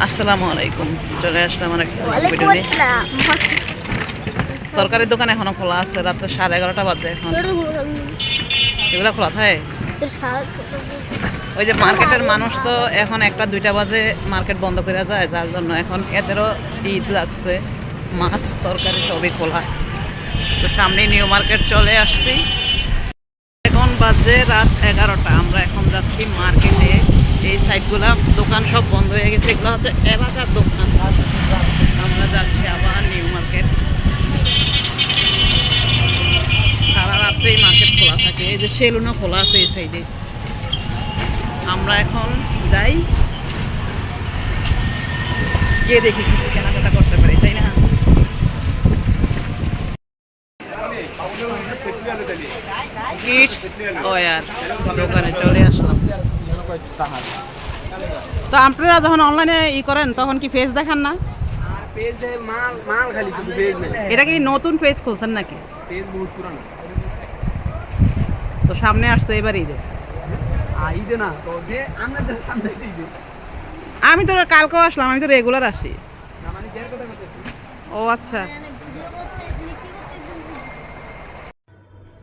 আসসালামু আলাইকুম। চলে আসলাম আর একটা ভিডিও নিয়ে। তরকারির দোকান এখনো খোলা আছে, রাত্রে 11:30 বাজে এখন। এগুলো খোলা থাকে। ওই যে মার্কেটের মানুষ তো এখন 1-2 বাজে মার্কেট বন্ধ করে যায়, যার জন্য এখন এদেরও ঈদ লাগছে, মাছ তরকারি সবই খোলা। তো সামনে নিউ মার্কেট চলে আসছি। এখন বাজে রাত 11টা। আমরা এখন যাচ্ছি মার্কেটে। এই সাইডগুলা দোকান সব বন্ধ হয়ে গেছে, এগুলো হচ্ছে এলাকার দোকান। আমরা যাচ্ছি আবার নিউ মার্কেট। সারা রাত্রেই মার্কেট খোলা থাকে। এই যে সেলুনও খোলা আছে এই সাইডে। আমরা এখন যাই, গিয়ে দেখি কিছু কেনাকাটা করতে পারি, তাই না? কিডস ওয়্যার দোকানে চলে আসলাম। তো আপনারা যখন অনলাইনে করেন তখন কি পেজ দেখান না? এটা কি নতুন পেজ খুলছেন নাকি? তো সামনে আসছে এবার ঈদে। আমি তো কালকেও আসলাম, আমি তো রেগুলার আসি। ও আচ্ছা।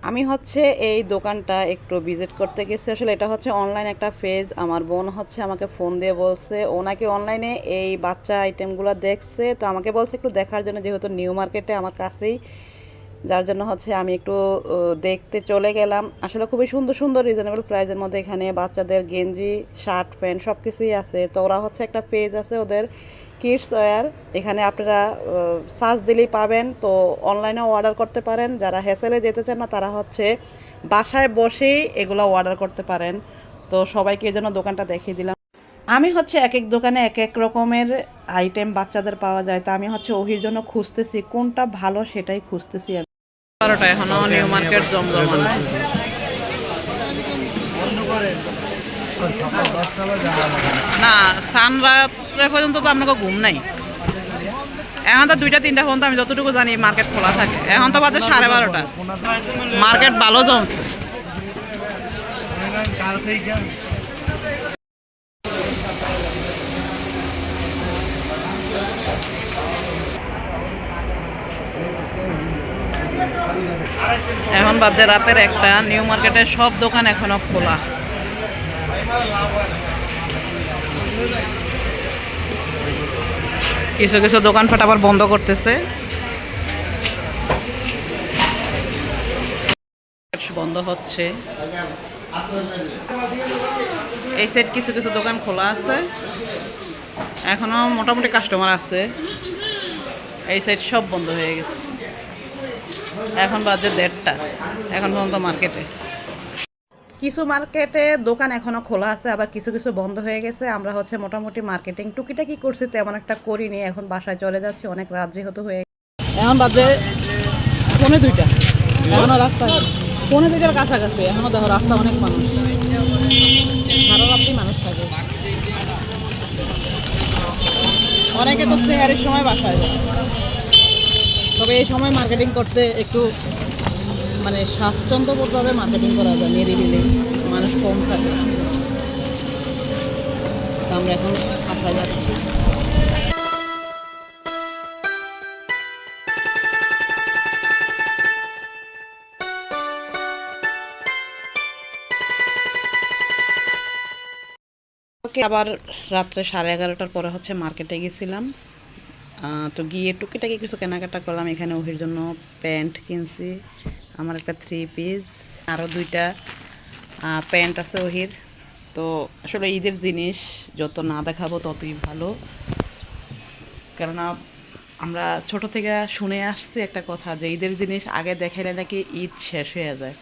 আমি হচ্ছে এই দোকানটা একটু ভিজিট করতে গেছি। আসলে এটা হচ্ছে অনলাইন একটা পেজ। আমার বোন হচ্ছে আমাকে ফোন দিয়ে বলছে ও নাকি অনলাইনে এই বাচ্চা আইটেমগুলো দেখছে, তো আমাকে বলছে একটু দেখার জন্য, যেহেতু নিউ মার্কেটে আমার কাছেই, যার জন্য হচ্ছে আমি একটু দেখতে চলে গেলাম। আসলে খুবই সুন্দর সুন্দর রিজনেবল প্রাইসের মধ্যে এখানে বাচ্চাদের গেঞ্জি, শার্ট, প্যান্ট সব কিছুই আছে। তো ওরা হচ্ছে একটা পেজ আছে ওদের, কিডস ওয়্যার। এখানে আপনারা সার্চ দিলেই পাবেন। তো অনলাইনেও অর্ডার করতে পারেন। যারা হ্যাসেলে যেতে চান না তারা হচ্ছে বাসায় বসেই এগুলো অর্ডার করতে পারেন। তো সবাইকে এই জন্য দোকানটা দেখিয়ে দিলাম। আমি হচ্ছে এক এক দোকানে এক এক রকমের আইটেম বাচ্চাদের পাওয়া যায়। তা আমি হচ্ছে ওহির জন্য খুঁজতেছি কোনটা ভালো, সেটাই খুঁজতেছি আমি। 12টা এখনো নিউ মার্কেট জমজমাট। না, সানরাত্রে পর্যন্ত তো আপনাকে ঘুম নাই। এখন তো 2টা-3টা পর্যন্ত আমি যতটুকু জানি মার্কেট খোলা থাকে। এখন তো বাজে 12:30। মার্কেট ভালো জমছে। এখন বাজে রাতের 1টা। নিউ মার্কেটের সব দোকান এখনো খোলা। কিছু কিছু দোকানপাট আবার বন্ধ করতেছে, বন্ধ হচ্ছে। এই সাইড কিছু কিছু দোকান খোলা আছে, এখনো মোটামুটি কাস্টমার আছে। এই সাইড সব বন্ধ হয়ে গেছে। এখন বাজে 1:30, এখন পর্যন্ত মার্কেটে কিছু মার্কেটে দোকান এখনো খোলা আছে, আবার কিছু কিছু বন্ধ হয়ে গেছে। আমরা হচ্ছে মোটামুটি মার্কেটিং টুকিটাকি করছি, তেমন একটা করিনি। এখন বাসায় চলে যাচ্ছি, অনেক রাত যেহেতু হয়ে গেছে। এখন বাজে 1:45। এখনো রাস্তা 1:45-র কাছাকাছি। এখনো দেখো রাস্তা অনেক মানুষ, সারা রাত্রি মানুষ থাকে। অনেকে তো সেহারির সময় বাসায় যায়। তবে এই সময় মার্কেটিং করতে একটু মানে স্বাচ্ছন্দ্যবোধভাবে মার্কেটিং করা যায়, নিরিবিলি, মানুষ কম থাকে। তো আমরা এখন বাসায় যাচ্ছি। ওকে, আবার রাত্রে 11:30টার পরে হচ্ছে মার্কেটে গেছিলাম। তো গিয়ে টুকিটাকি কিছু কেনাকাটা করলাম। এখানে ওহির জন্য প্যান্ট কিনছি, আমার একটা 3 পিস, আরও 2টা প্যান্ট আছে ওহির। তো আসলে ঈদের জিনিস যত না দেখাবো ততই ভালো, কেননা আমরা ছোট থেকে শুনে আসছি একটা কথা যে ঈদের জিনিস আগে দেখাইলে নাকি ঈদ শেষ হয়ে যায়।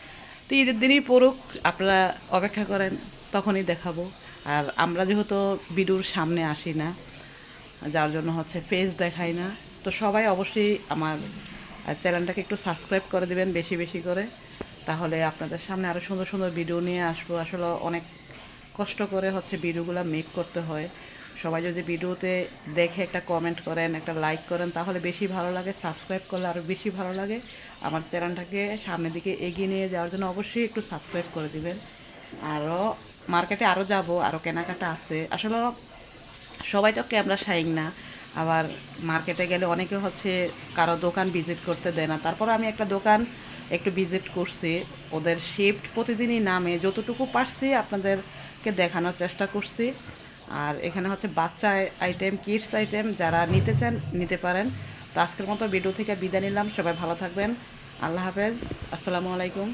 তো ঈদের দিনই পড়ুক, আপনারা অপেক্ষা করেন, তখনই দেখাবো। আর আমরা যেহেতু বিডুর সামনে আসি না, যার জন্য হচ্ছে ফেস দেখাই না। তো সবাই অবশ্যই আমার চ্যানেলটাকে একটু সাবস্ক্রাইব করে দিবেন বেশি বেশি করে, তাহলে আপনাদের সামনে আরও সুন্দর সুন্দর ভিডিও নিয়ে আসবো। আসলে অনেক কষ্ট করে হচ্ছে ভিডিওগুলো মেক করতে হয়। সবাই যদি ভিডিওতে দেখে একটা কমেন্ট করেন, একটা লাইক করেন, তাহলে বেশি ভালো লাগে। সাবস্ক্রাইব করলে আরও বেশি ভালো লাগে। আমার চ্যানেলটাকে সামনের দিকে এগিয়ে নিয়ে যাওয়ার জন্য অবশ্যই একটু সাবস্ক্রাইব করে দিবেন। আরও মার্কেটে আরও যাব, আরও কেনাকাটা আছে। আসলে সবাই তো ক্যামেরা শাইং না, আবার মার্কেটে গেলে অনেকে হচ্ছে কারো দোকান ভিজিট করতে দেয় না। তারপর আমি একটা দোকান একটু ভিজিট করছি, ওদের শিফট প্রতিদিনই নামে, যতটুকু পারছি আপনাদেরকে দেখানোর চেষ্টা করছি। আর এখানে হচ্ছে বাচ্চা আইটেম, কিডস আইটেম, যারা নিতে চান নিতে পারেন। তো আজকের মতো ভিডিও থেকে বিদায় নিলাম, সবাই ভালো থাকবেন, আল্লাহ হাফেজ, আসসালামু আলাইকুম।